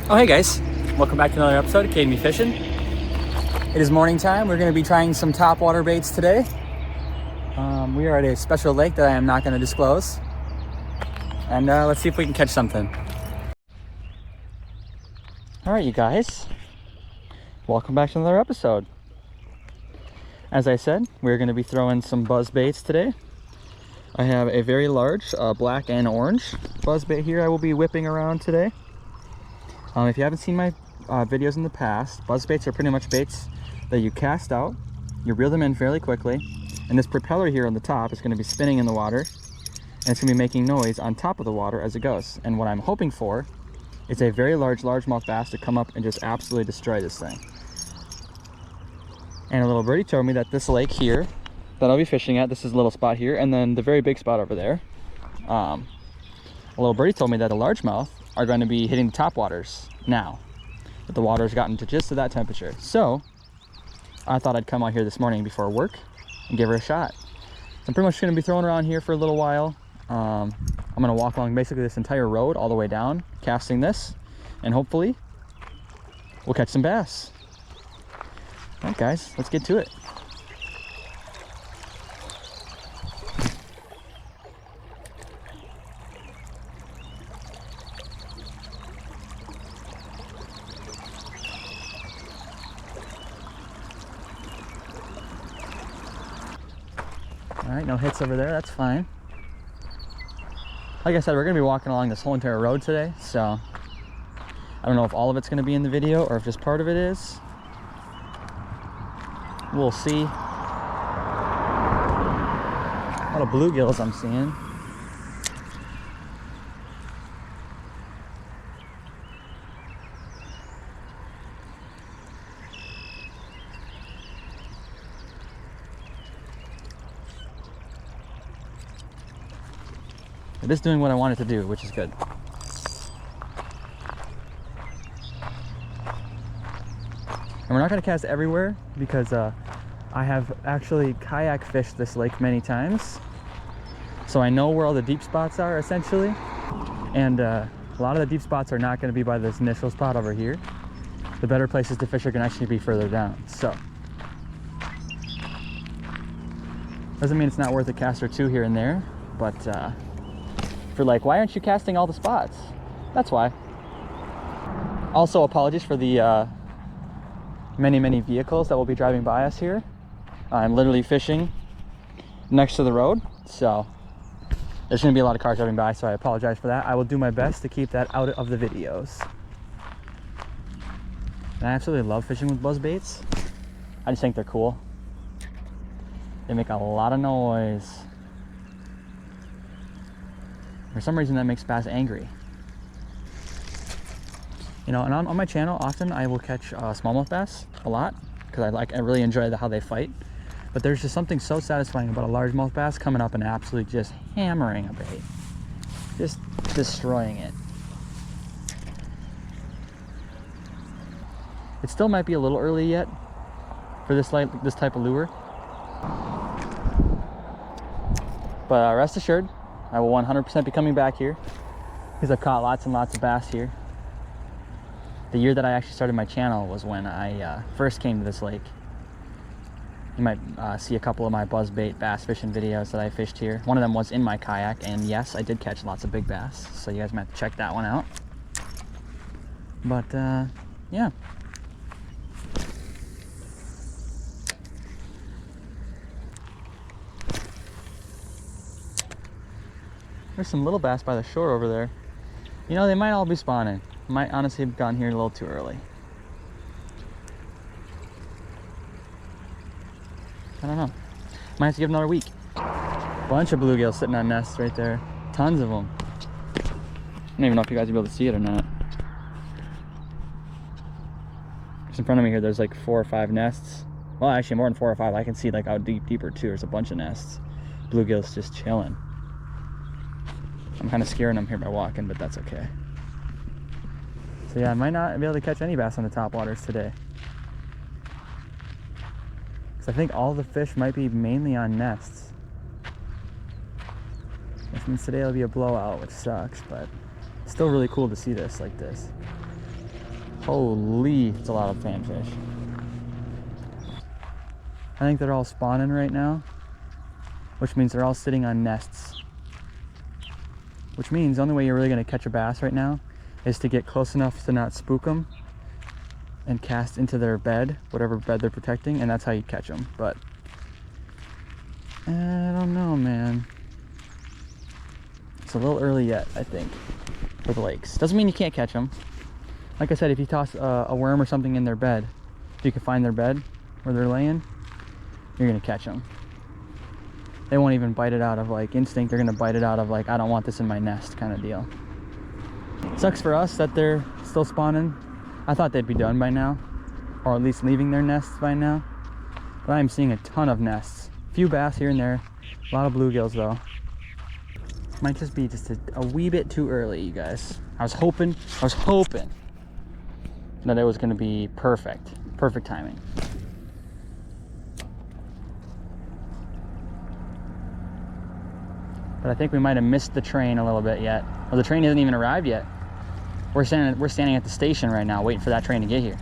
Oh hey guys, welcome back to another episode of Academy Fishing. It is morning time. We're going to be trying some topwater baits today. We are at a special lake that I am not going to disclose. And let's see if we can catch something. Alright you guys, welcome back to another episode. As I said, we're going to be throwing some buzz baits today. I have a very large black and orange buzz bait here I will be whipping around today. If you haven't seen my videos in the past, buzz baits are pretty much baits that you cast out, you reel them in fairly quickly, and this propeller here on the top is going to be spinning in the water, and it's going to be making noise on top of the water as it goes. And what I'm hoping for is a very large largemouth bass to come up and just absolutely destroy this thing. And a little birdie told me that this lake here that I'll be fishing at, this is a little spot here, and then the very big spot over there, a little birdie told me that the largemouth are going to be hitting the top waters now, that the water's gotten to just to that temperature. So I thought I'd come out here this morning before work and give her a shot. I'm pretty much going to be throwing around here for a little while. I'm going to walk along basically this entire road all the way down, casting this, and hopefully we'll catch some bass. All right guys, let's get to it. All right, no hits over there, that's fine. Like I said, we're gonna be walking along this whole entire road today, so I don't know if all of it's gonna be in the video or if just part of it is. We'll see. A lot of bluegills I'm seeing. It is doing what I want it to do, which is good. And we're not going to cast everywhere because I have actually kayak fished this lake many times. So I know where all the deep spots are essentially. And a lot of the deep spots are not going to be by this initial spot over here. The better places to fish are going to actually be further down. So doesn't mean it's not worth a cast or two here and there, but if you're like, why aren't you casting all the spots? That's why. Also, apologies for the many vehicles that will be driving by us here. I'm literally fishing next to the road, so there's going to be a lot of cars driving by, so I apologize for that. I will do my best to keep that out of the videos. And I absolutely love fishing with buzz baits. I just think they're cool. They make a lot of noise. For some reason that makes bass angry. You know, and on my channel often I will catch smallmouth bass a lot because I really enjoy how they fight. But there's just something so satisfying about a largemouth bass coming up and absolutely just hammering a bait, just destroying it. It still might be a little early yet for this type of lure, but rest assured, I will 100% be coming back here because I've caught lots and lots of bass here. The year that I actually started my channel was when I first came to this lake. You might see a couple of my buzzbait bass fishing videos that I fished here. One of them was in my kayak, and yes, I did catch lots of big bass, so you guys might have to check that one out. But yeah. There's some little bass by the shore over there. You know, they might all be spawning. Might honestly have gotten here a little too early. I don't know. Might have to give another week. Bunch of bluegills sitting on nests right there. Tons of them. I don't even know if you guys will be able to see it or not. Just in front of me here, there's like 4 or 5 nests. Well, actually more than 4 or 5. I can see like out deeper too. There's a bunch of nests. Bluegills just chilling. I'm kind of scaring them here by walking, but that's okay. So yeah, I might not be able to catch any bass on the top waters today. Because I think all the fish might be mainly on nests. Which means today will be a blowout, which sucks, but still really cool to see this like this. Holy, it's a lot of panfish. I think they're all spawning right now, which means they're all sitting on nests. Which means the only way you're really gonna catch a bass right now is to get close enough to not spook them and cast into their bed, whatever bed they're protecting, and that's how you catch them. But I don't know, man. It's a little early yet, I think, for the lakes. Doesn't mean you can't catch them. Like I said, if you toss a worm or something in their bed, if you can find their bed where they're laying, you're gonna catch them. They won't even bite it out of like instinct. They're gonna bite it out of like, I don't want this in my nest kind of deal. Sucks for us that they're still spawning. I thought they'd be done by now, or at least leaving their nests by now. But I'm seeing a ton of nests. A few bass here and there. A lot of bluegills though. Might just be just a wee bit too early, you guys. I was hoping that it was gonna be perfect timing. But I think we might have missed the train a little bit yet. Well, the train hasn't even arrived yet. We're standing at the station right now, waiting for that train to get here.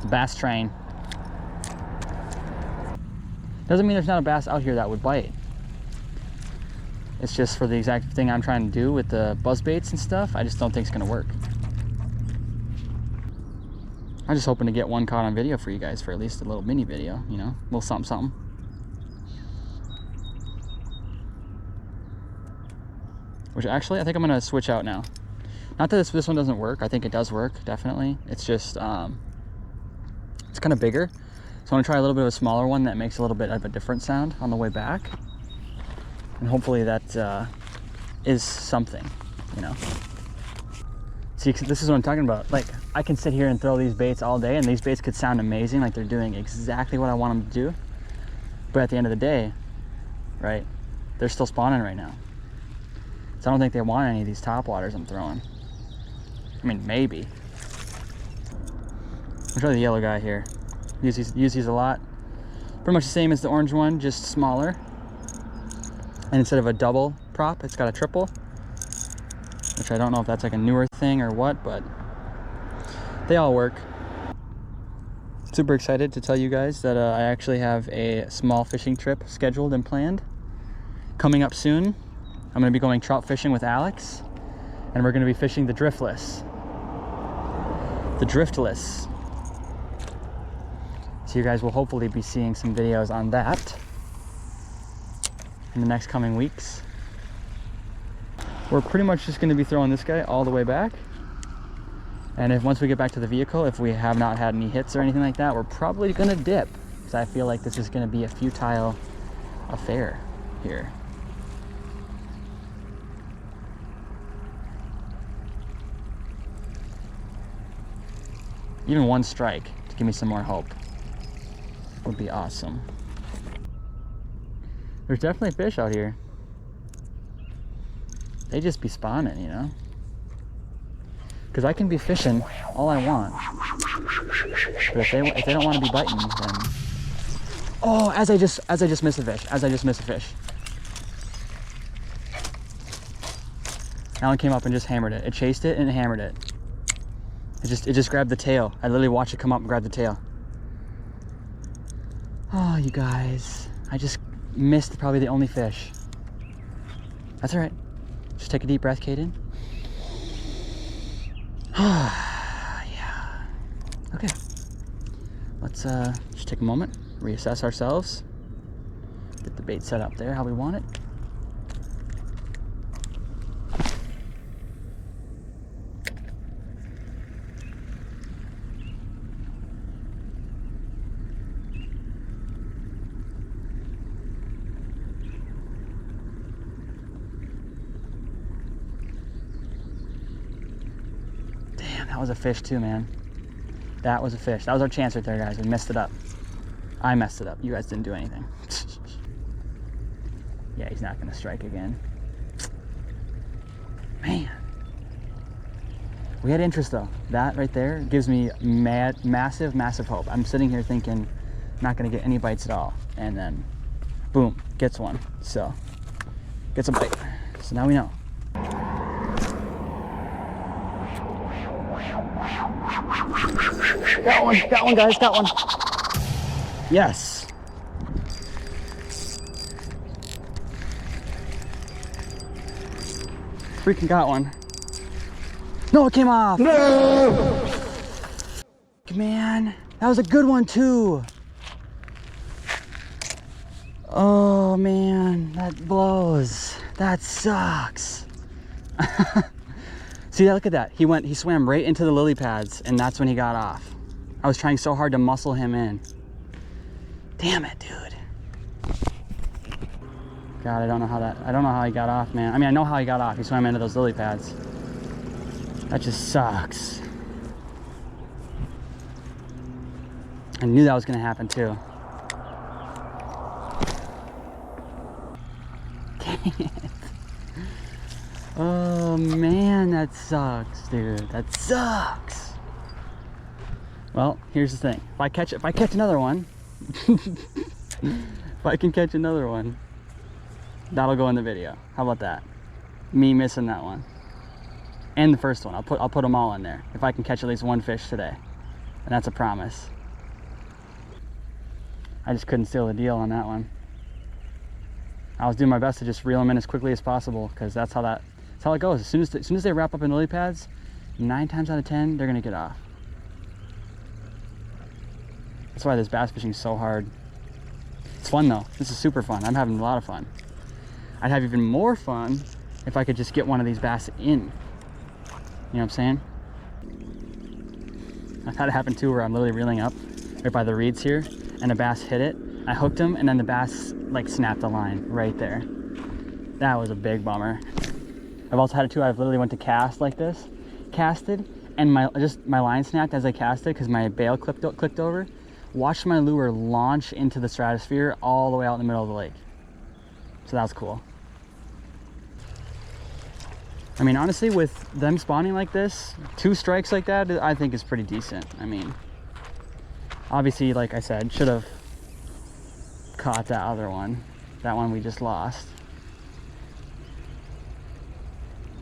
The bass train. Doesn't mean there's not a bass out here that would bite. It's just for the exact thing I'm trying to do with the buzz baits and stuff, I just don't think it's gonna work. I'm just hoping to get one caught on video for you guys for at least a little mini video, you know, a little something, something. Which actually, I think I'm gonna switch out now. Not that this one doesn't work. I think it does work, definitely. It's just, it's kind of bigger. So I'm gonna try a little bit of a smaller one that makes a little bit of a different sound on the way back. And hopefully that is something, you know. See, this is what I'm talking about. Like, I can sit here and throw these baits all day and these baits could sound amazing, like they're doing exactly what I want them to do. But at the end of the day, right, they're still spawning right now. So I don't think they want any of these top waters I'm throwing. I mean, maybe. I'll try the yellow guy here. Use these a lot. Pretty much the same as the orange one, just smaller. And instead of a double prop, it's got a triple. Which I don't know if that's like a newer thing or what, but they all work. Super excited to tell you guys that I actually have a small fishing trip scheduled and planned. Coming up soon, I'm gonna be going trout fishing with Alex, and we're gonna be fishing the driftless. The driftless. So you guys will hopefully be seeing some videos on that in the next coming weeks. We're pretty much just gonna be throwing this guy all the way back. And if once we get back to the vehicle, if we have not had any hits or anything like that, we're probably gonna dip, because I feel like this is gonna be a futile affair here. Even one strike to give me some more hope would be awesome. There's definitely fish out here. They just be spawning, you know? Because I can be fishing all I want. But if they don't want to be biting, then... Oh, as I just missed a fish. Alan came up and just hammered it. It chased it and it hammered it. It just grabbed the tail. I literally watched it come up and grab the tail. Oh, you guys. I just missed probably the only fish. That's all right. Just take a deep breath, Kaden. Yeah. Okay. Let's just take a moment, reassess ourselves. Get the bait set up there how we want it. That was a fish too, man. That was a fish. That was our chance right there, guys. We messed it up. I messed it up. You guys didn't do anything. Yeah, he's not gonna strike again. Man. We had interest though. That right there gives me massive hope. I'm sitting here thinking, not gonna get any bites at all. And then, boom, gets one. So, gets a bite. So now we know. Got one, guys, got one. Yes. Freaking got one. No, it came off. No! Man, that was a good one too. Oh man, that blows. That sucks. See, look at that. He swam right into the lily pads, and that's when he got off. I was trying so hard to muscle him in. Damn it, dude. God, I don't know how he got off, man. I mean, I know how he got off. He swam into those lily pads. That just sucks. I knew that was gonna happen too. Dang it. Oh man, that sucks, dude. That sucks. Well, here's the thing. If I catch another one, if I can catch another one, that'll go in the video. How about that? Me missing that one. And the first one. I'll put them all in there. If I can catch at least one fish today. And that's a promise. I just couldn't seal the deal on that one. I was doing my best to just reel them in as quickly as possible, because that's how it goes. As soon as they wrap up in lily pads, 9 times out of 10 they're gonna get off. That's why this bass fishing is so hard. It's fun though. This is super fun. I'm having a lot of fun. I'd have even more fun if I could just get one of these bass in. You know what I'm saying? I've had it happen too, where I'm literally reeling up right by the reeds here, and a bass hit it. I hooked him, and then the bass like snapped the line right there. That was a big bummer. I've also had it too. I've literally went to cast like this, casted, and my line snapped as I casted because my bail clicked over. Watched my lure launch into the stratosphere all the way out in the middle of the lake. So that was cool. I mean, honestly, with them spawning like this, 2 strikes like that, I think is pretty decent. I mean, obviously, like I said, should have caught that other one. That one we just lost.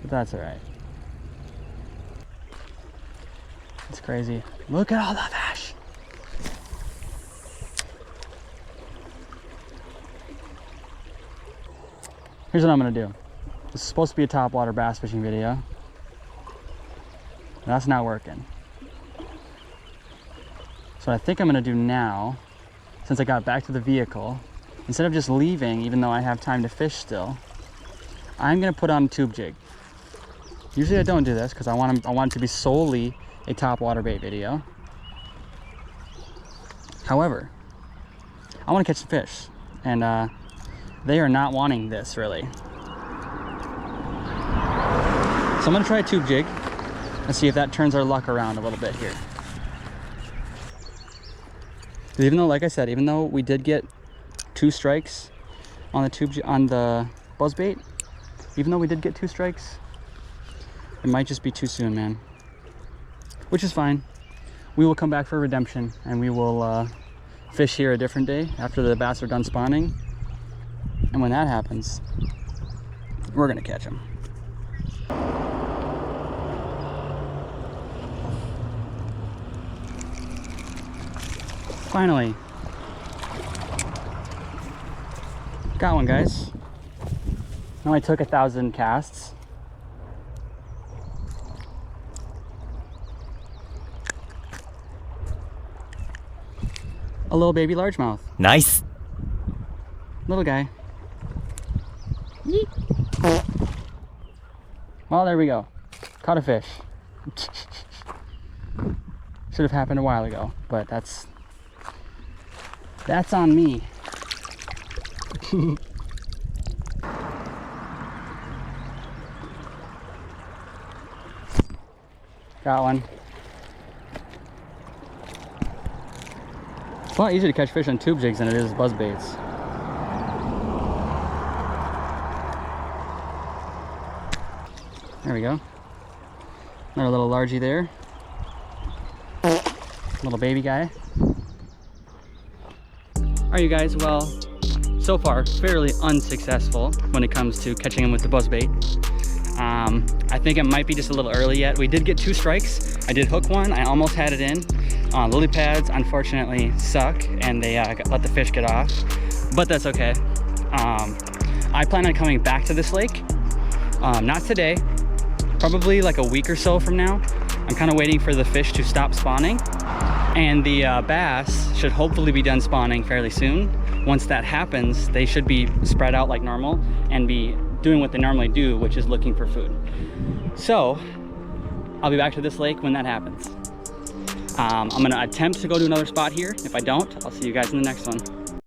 But that's all right. It's crazy. Look at all the fish. Here's what I'm gonna do. This is supposed to be a topwater bass fishing video. That's not working. So what I think I'm gonna do now, since I got back to the vehicle, instead of just leaving, even though I have time to fish still, I'm gonna put on a tube jig. Usually I don't do this because I want it to be solely a topwater bait video. However, I want to catch some fish, and they are not wanting this really. So I'm gonna try a tube jig and see if that turns our luck around a little bit here. Even though, like I said, even though we did get 2 strikes on the buzz bait, even though we did get 2 strikes, it might just be too soon, man. Which is fine. We will come back for redemption, and we will fish here a different day after the bass are done spawning. And when that happens, we're gonna catch them. Finally. Got one, guys. It only took 1,000 casts. A little baby largemouth. Nice. Little guy. Yeet. Well, there we go. Caught a fish. Should have happened a while ago, but that's on me. Got one. It's a lot easier to catch fish on tube jigs than it is buzz baits. There we go. Another little largie there. Little baby guy. Alright, you guys, well, so far fairly unsuccessful when it comes to catching them with the buzz bait. I think it might be just a little early yet. We did get 2 strikes. I did hook one, I almost had it in. Lily pads unfortunately suck, and they let the fish get off, but that's okay. I plan on coming back to this lake, not today, probably like a week or so from now. I'm kind of waiting for the fish to stop spawning, and the bass should hopefully be done spawning fairly soon. Once that happens, they should be spread out like normal and be doing what they normally do, which is looking for food. So I'll be back to this lake when that happens. I'm gonna attempt to go to another spot here. If I don't, I'll see you guys in the next one.